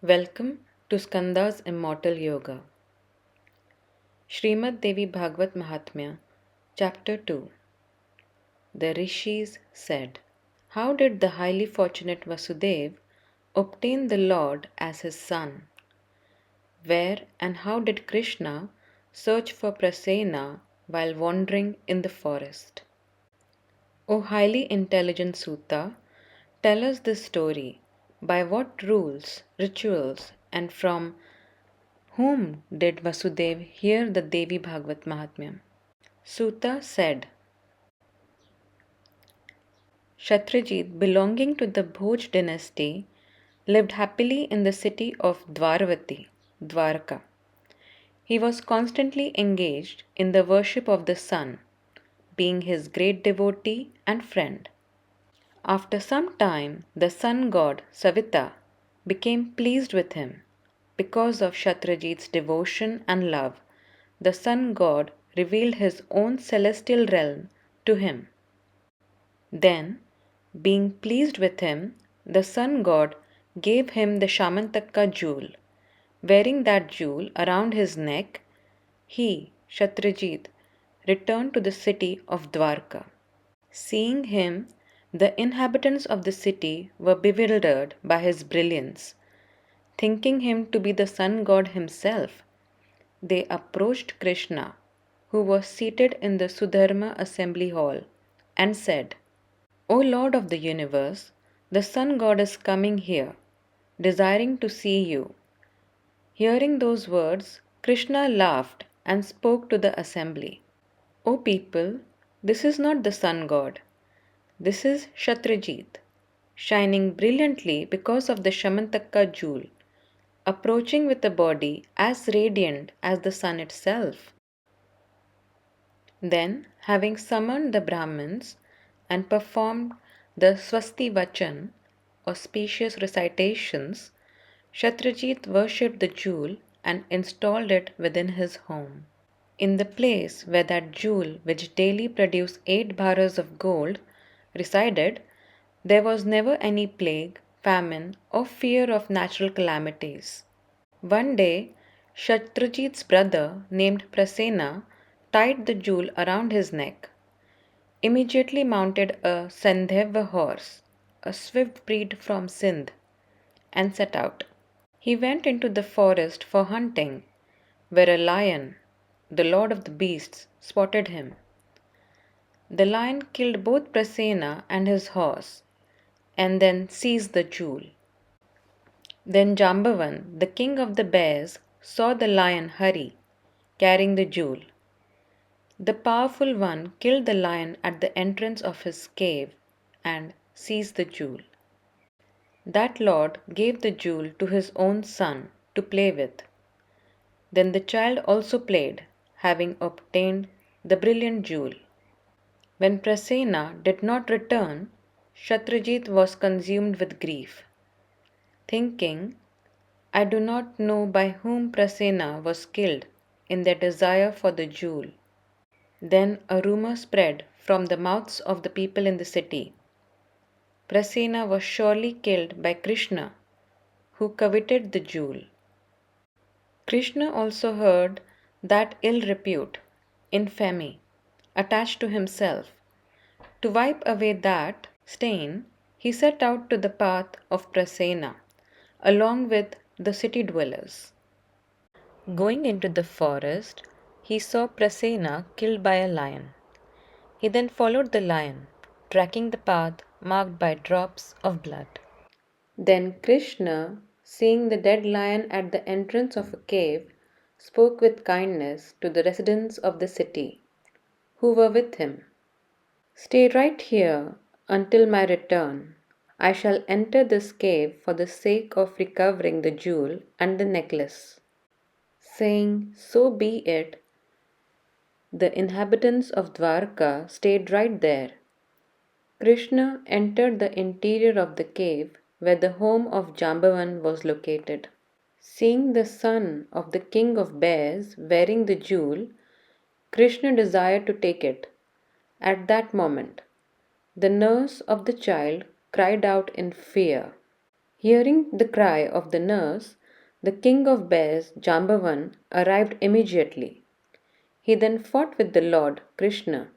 Welcome to Skanda's Immortal Yoga. Srimad Devi Bhagvat Mahatmya, Chapter 2. The Rishis said, how did the highly fortunate Vasudev obtain the Lord as his son? Where and how did Krishna search for Prasena while wandering in the forest? O highly intelligent Sutta, tell us this story. By what rules, rituals, and from whom did Vasudev hear the Devi Bhagvat Mahatmya? Sutta said, Kshatrajit, belonging to the Bhoj dynasty, lived happily in the city of Dwarvati, Dwarka. He was constantly engaged in the worship of the sun, being his great devotee and friend. After some time, the sun god Savita became pleased with him. Because of Kshatrajit's devotion and love, the sun god revealed his own celestial realm to him. Then, being pleased with him, the sun god gave him the Shamantaka jewel. Wearing that jewel around his neck, he, Kshatrajit, returned to the city of Dwarka. Seeing him, the inhabitants of the city were bewildered by his brilliance. Thinking him to be the sun god himself, they approached Krishna, who was seated in the Sudharma assembly hall, and said, O Lord of the universe, the sun god is coming here, desiring to see you. Hearing those words, Krishna laughed and spoke to the assembly. O people, this is not the sun god. This is Kshatrajit, shining brilliantly because of the Shamantaka jewel, approaching with a body as radiant as the sun itself. Then, having summoned the Brahmins and performed the Swasti Vachan, auspicious recitations, Kshatrajit worshipped the jewel and installed it within his home. In the place where that jewel, which daily produced 8 bharas of gold, resided, there was never any plague, famine, or fear of natural calamities. One day, Kshatrajit's brother, named Prasena, tied the jewel around his neck, immediately mounted a Sandhava horse, a swift breed from Sindh, and set out. He went into the forest for hunting, where a lion, the lord of the beasts, spotted him. The lion killed both Prasena and his horse, and then seized the jewel. Then Jambavan, the king of the bears, saw the lion hurry, carrying the jewel. The powerful one killed the lion at the entrance of his cave and seized the jewel. That lord gave the jewel to his own son to play with. Then the child also played, having obtained the brilliant jewel. When Prasena did not return, Kshatrajit was consumed with grief, thinking, I do not know by whom Prasena was killed in their desire for the jewel. Then a rumor spread from the mouths of the people in the city. Prasena was surely killed by Krishna, who coveted the jewel. Krishna also heard that ill repute, infamy, attached to himself. To wipe away that stain, he set out to the path of Prasena, along with the city dwellers. Going into the forest, he saw Prasena killed by a lion. He then followed the lion, tracking the path marked by drops of blood. Then Krishna, seeing the dead lion at the entrance of a cave, spoke with kindness to the residents of the city, who were with him. Stay right here until my return. I shall enter this cave for the sake of recovering the jewel and the necklace. Saying, so be it, the inhabitants of Dwarka stayed right there. Krishna entered the interior of the cave where the home of Jambavan was located. Seeing the son of the king of bears wearing the jewel, Krishna desired to take it. At that moment, the nurse of the child cried out in fear. Hearing the cry of the nurse, the king of bears, Jambavan, arrived immediately. He then fought with the Lord Krishna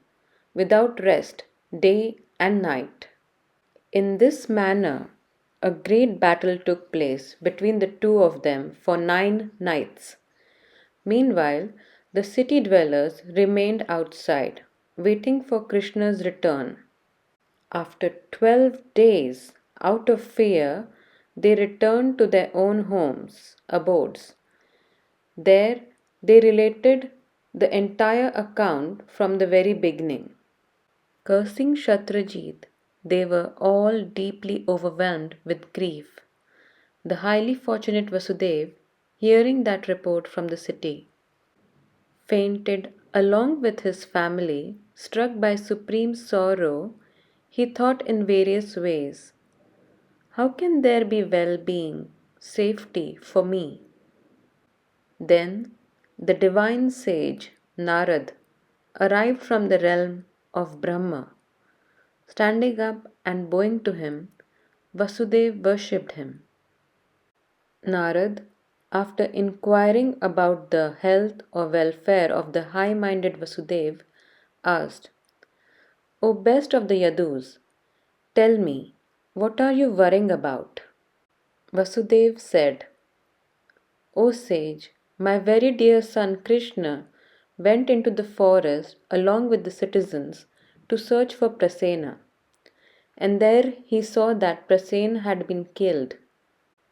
without rest, day and night. In this manner, a great battle took place between the two of them for 9 nights. Meanwhile, the city dwellers remained outside, waiting for Krishna's return. After 12 days, out of fear, they returned to their own abodes. There, they related the entire account from the very beginning. Cursing Shatrajit, they were all deeply overwhelmed with grief. The highly fortunate Vasudev, hearing that report from the city, fainted along with his family. Struck by supreme sorrow, he thought in various ways, how can there be well being, safety for me? Then the divine sage Narad arrived from the realm of Brahma. Standing up and bowing to him, Vasudev worshipped him. Narad, after inquiring about the health or welfare of the high minded Vasudev, asked, O best of the Yadus, tell me, what are you worrying about? Vasudev said, O sage, my very dear son Krishna went into the forest along with the citizens to search for Prasena, and there he saw that Prasen had been killed.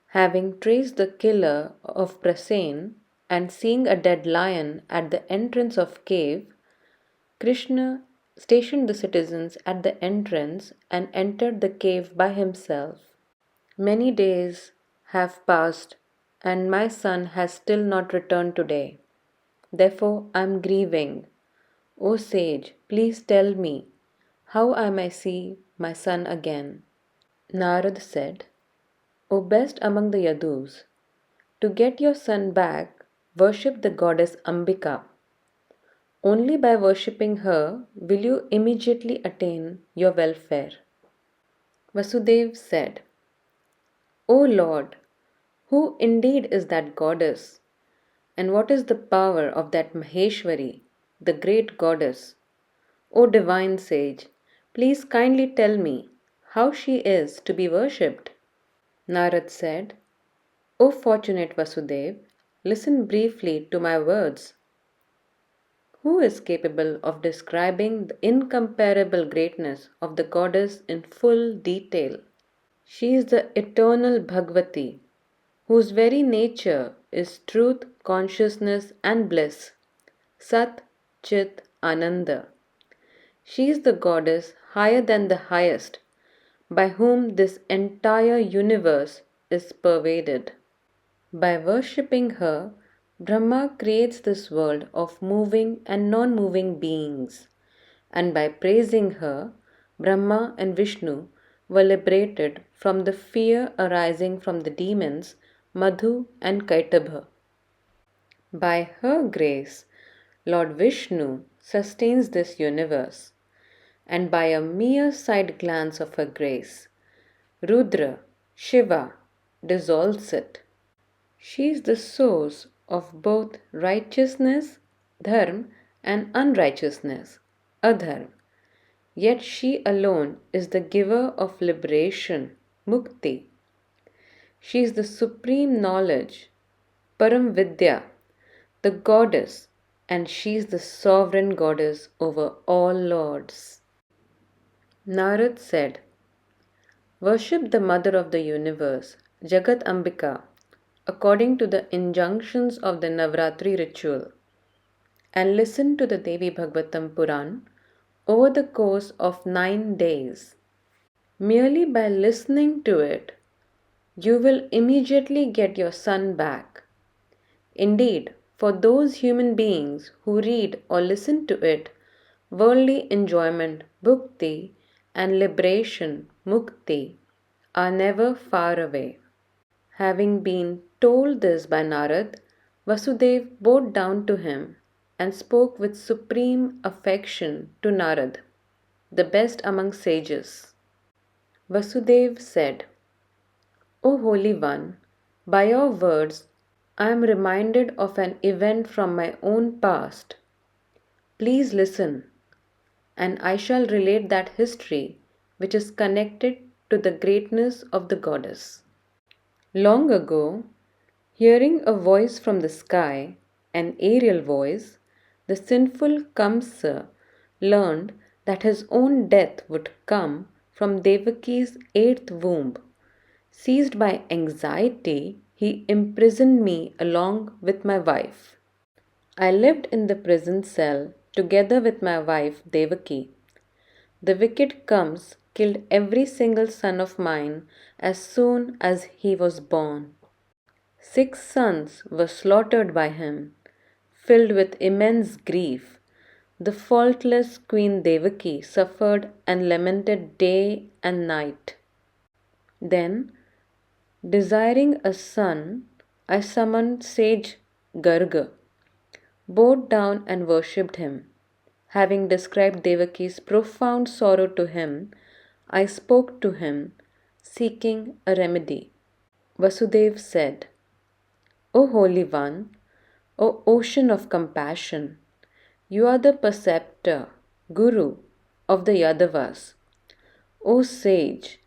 Having traced the killer of Prasen and seeing a dead lion at the entrance of cave, Krishna stationed the citizens at the entrance and entered the cave by himself. Many days have passed and my son has still not returned today. Therefore I am grieving. O sage, please tell me how I may see my son again. Narad said, O best among the Yadus, to get your son back, worship the goddess Ambika. Only by worshipping her will you immediately attain your welfare. Vasudev said, O Lord, who indeed is that goddess? And what is the power of that Maheshwari, the great goddess? O divine sage, please kindly tell me how she is to be worshipped. Narad said, O fortunate Vasudev, listen briefly to my words. Who is capable of describing the incomparable greatness of the goddess in full detail? She is the eternal Bhagavati, whose very nature is truth, consciousness, and bliss. Sat, Chit, Ananda. She is the goddess higher than the highest, by whom this entire universe is pervaded. By worshipping her, Brahma creates this world of moving and non moving beings, and by praising her, Brahma and Vishnu were liberated from the fear arising from the demons Madhu and Kaitabha. By her grace, Lord Vishnu sustains this universe, and by a mere side glance of her grace, Rudra, Shiva, dissolves it. She is the source of both righteousness, dharma, and unrighteousness, adharma. Yet she alone is the giver of liberation, mukti. She is the supreme knowledge, Param Vidya, the goddess, and she is the sovereign goddess over all lords. Narad said, worship the mother of the universe, Jagat Ambika, according to the injunctions of the Navratri ritual, and listen to the Devi Bhagvatam Puran over the course of 9 days. Merely by listening to it, you will immediately get your son back. Indeed, for those human beings who read or listen to it, worldly enjoyment, bhukti, and liberation, mukti, are never far away. Having been told this by Narad, Vasudev bowed down to him and spoke with supreme affection to Narad, the best among sages. Vasudev said, O Holy One, by your words, I am reminded of an event from my own past. Please listen, and I shall relate that history which is connected to the greatness of the goddess. Long ago, hearing a voice from the sky, an aerial voice, the sinful Kamsa learned that his own death would come from Devaki's eighth womb. Seized by anxiety, he imprisoned me along with my wife. I lived in the prison cell together with my wife Devaki. The wicked Kams killed every single son of mine as soon as he was born. 6 sons were slaughtered by him. Filled with immense grief, the faultless Queen Devaki suffered and lamented day and night. Then, desiring a son, I summoned sage Garga, bowed down and worshipped him. Having described Devaki's profound sorrow to him, I spoke to him, seeking a remedy. Vasudev said, O Holy One, O Ocean of Compassion, you are the preceptor, Guru of the Yadavas. O Sage,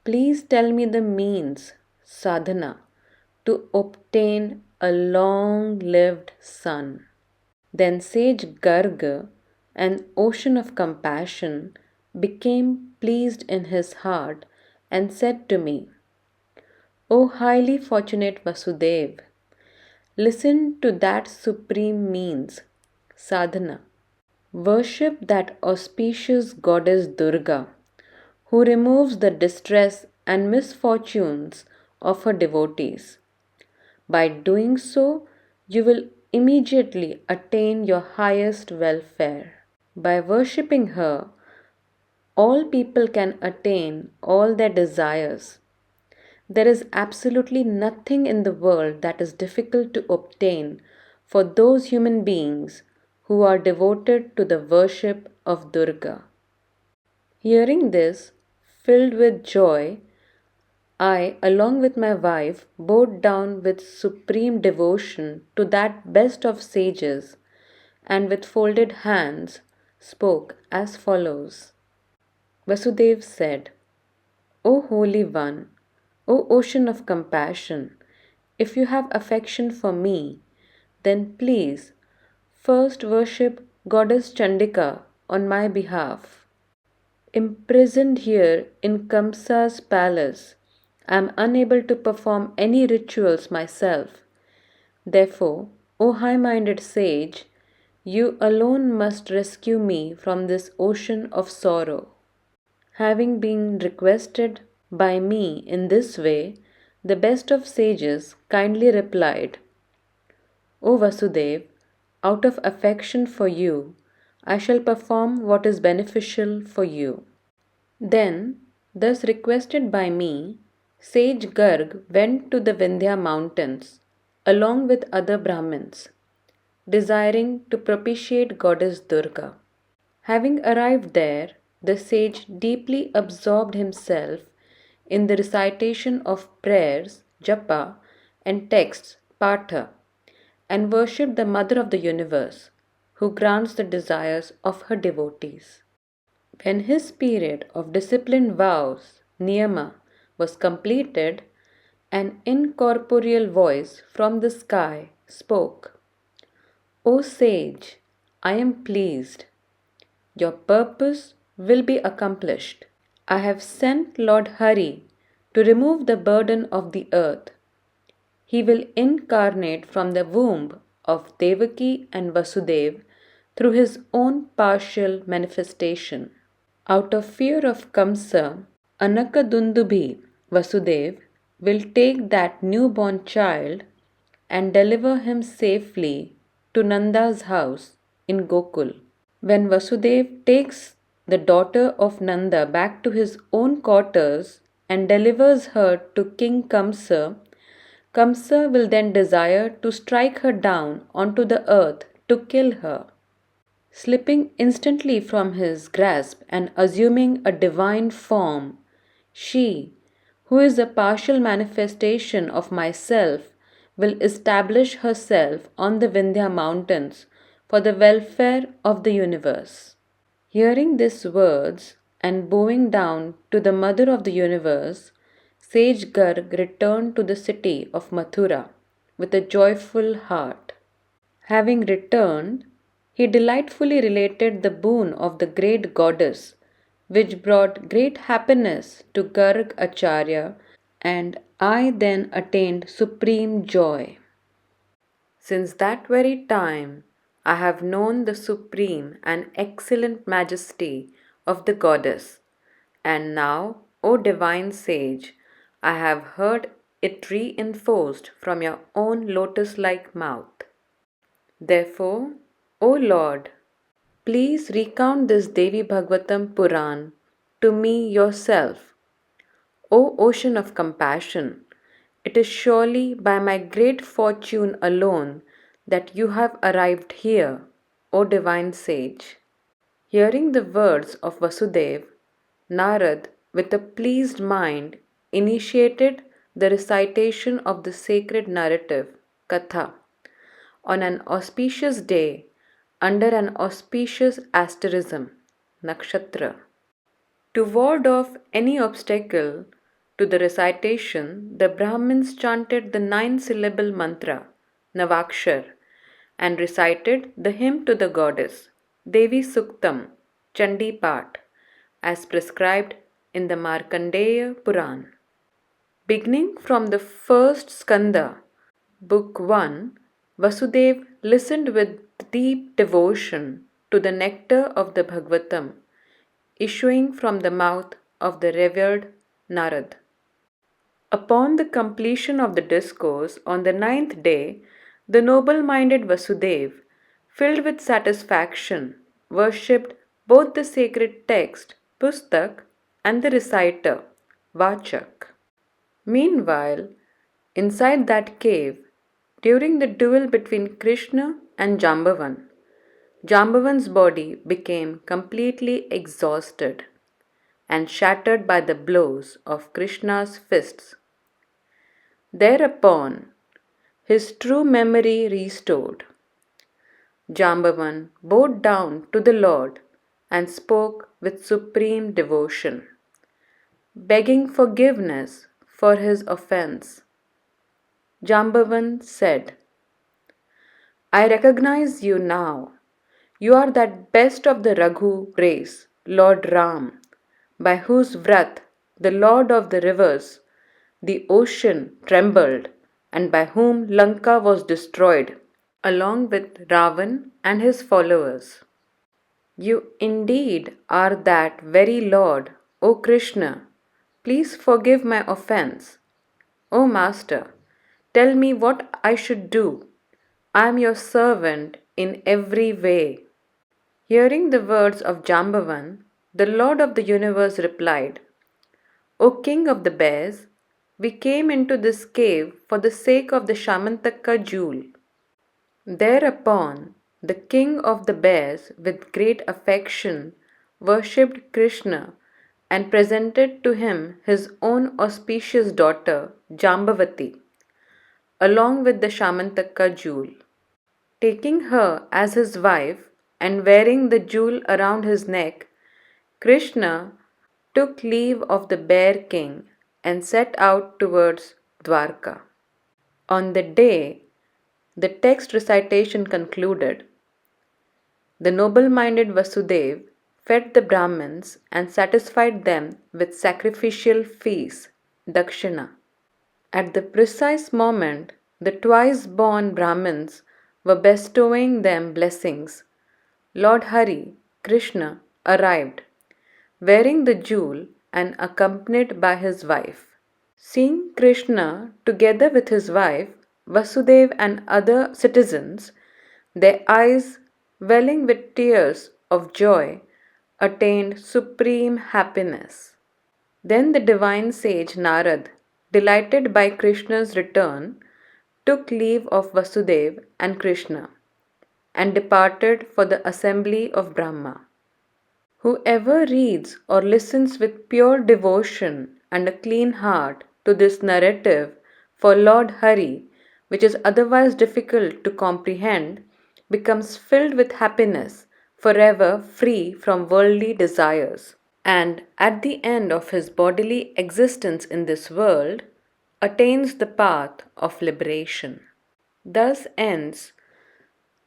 please tell me the means, sadhana, to obtain a long lived son. Then Sage Garga, an ocean of compassion, became pleased in his heart and said to me, O highly fortunate Vasudev, listen to that supreme means, sadhana. Worship that auspicious goddess Durga, who removes the distress and misfortunes of her devotees. By doing so, you will immediately attain your highest welfare. By worshipping her, all people can attain all their desires. There is absolutely nothing in the world that is difficult to obtain for those human beings who are devoted to the worship of Durga. Hearing this, filled with joy, I, along with my wife, bowed down with supreme devotion to that best of sages and with folded hands spoke as follows. Vasudev said, O Holy One, O Ocean of Compassion, if you have affection for me, then please first worship Goddess Chandika on my behalf. Imprisoned here in Kamsa's palace, I am unable to perform any rituals myself. Therefore, O high minded sage, you alone must rescue me from this ocean of sorrow. Having been requested by me in this way, the best of sages kindly replied, O Vasudev, out of affection for you, I shall perform what is beneficial for you. Then, thus requested by me, sage Garg went to the Vindhya mountains along with other Brahmins, desiring to propitiate Goddess Durga. Having arrived there, the sage deeply absorbed himself in the recitation of prayers, japa, and texts, patha, and worshipped the Mother of the Universe, who grants the desires of her devotees. When his period of disciplined vows, niyama, was completed, an incorporeal voice from the sky spoke, O sage, I am pleased. Your purpose will be accomplished. I have sent Lord Hari to remove the burden of the earth. He will incarnate from the womb of Devaki and Vasudev through his own partial manifestation. Out of fear of Kamsa, Anakadundubhi Vasudev will take that newborn child and deliver him safely to Nanda's house in Gokul. When Vasudev takes the daughter of Nanda back to his own quarters and delivers her to King Kamsa, Kamsa will then desire to strike her down onto the earth to kill her. Slipping instantly from his grasp and assuming a divine form, she, who is a partial manifestation of myself, will establish herself on the Vindhya mountains for the welfare of the universe. Hearing these words and bowing down to the Mother of the Universe, Sage Garg returned to the city of Mathura with a joyful heart. Having returned, he delightfully related the boon of the great goddess, which brought great happiness to Garg Acharya, and I then attained supreme joy. Since that very time, I have known the supreme and excellent majesty of the goddess, and now, O divine sage, I have heard it reinforced from your own lotus like mouth. Therefore, O Lord, please recount this Devi Bhagvatam Puran to me yourself. O ocean of compassion, it is surely by my great fortune alone that you have arrived here, O divine sage. Hearing the words of Vasudev, Narad, with a pleased mind, initiated the recitation of the sacred narrative, Katha, on an auspicious day under an auspicious asterism, Nakshatra. To ward off any obstacle to the recitation, the Brahmins chanted the 9-syllable mantra, Navakshar, and recited the hymn to the goddess, Devi Suktam, Chandi Pat, as prescribed in the Markandeya Puran. Beginning from the first skanda, Book 1, Vasudev listened with deep devotion to the nectar of the Bhagavatam issuing from the mouth of the revered Narad. Upon the completion of the discourse on the 9th day, the noble-minded Vasudev, filled with satisfaction, worshipped both the sacred text, Pustak, and the reciter, Vachak. Meanwhile, inside that cave, during the duel between Krishna and Jambavan, Jambavan's body became completely exhausted and shattered by the blows of Krishna's fists. Thereupon, his true memory restored. Jambavan bowed down to the Lord and spoke with supreme devotion, begging forgiveness for his offense. Jambavan said, I recognize you now. You are that best of the Raghu race, Lord Ram, by whose vrat the Lord of the rivers, the ocean trembled, and by whom Lanka was destroyed, along with Ravan and his followers. You indeed are that very Lord, O Krishna. Please forgive my offense. O Master, tell me what I should do. I am your servant in every way. Hearing the words of Jambavan, the Lord of the universe replied, O King of the bears, we came into this cave for the sake of the Shamantaka jewel. Thereupon, the king of the bears, with great affection, worshipped Krishna and presented to him his own auspicious daughter, Jambavati, along with the Shamantaka jewel. Taking her as his wife and wearing the jewel around his neck, Krishna took leave of the bear king and set out towards Dwarka. On the day the text recitation concluded, the noble-minded Vasudev fed the Brahmins and satisfied them with sacrificial feasts, dakshina. At the precise moment the twice-born Brahmins were bestowing them blessings, Lord Hari, Krishna, arrived, wearing the jewel and accompanied by his wife. Seeing Krishna together with his wife, Vasudev and other citizens, their eyes welling with tears of joy, attained supreme happiness. Then the divine sage Narad, delighted by Krishna's return, took leave of Vasudev and Krishna and departed for the assembly of Brahma. Whoever reads or listens with pure devotion and a clean heart to this narrative for Lord Hari, which is otherwise difficult to comprehend, becomes filled with happiness, forever free from worldly desires. And at the end of his bodily existence in this world, attains the path of liberation. Thus ends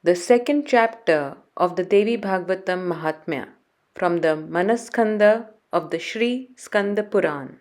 the second chapter of the Devi Bhagvatam Mahatmya from the Manaskanda of the Sri Skanda Puran.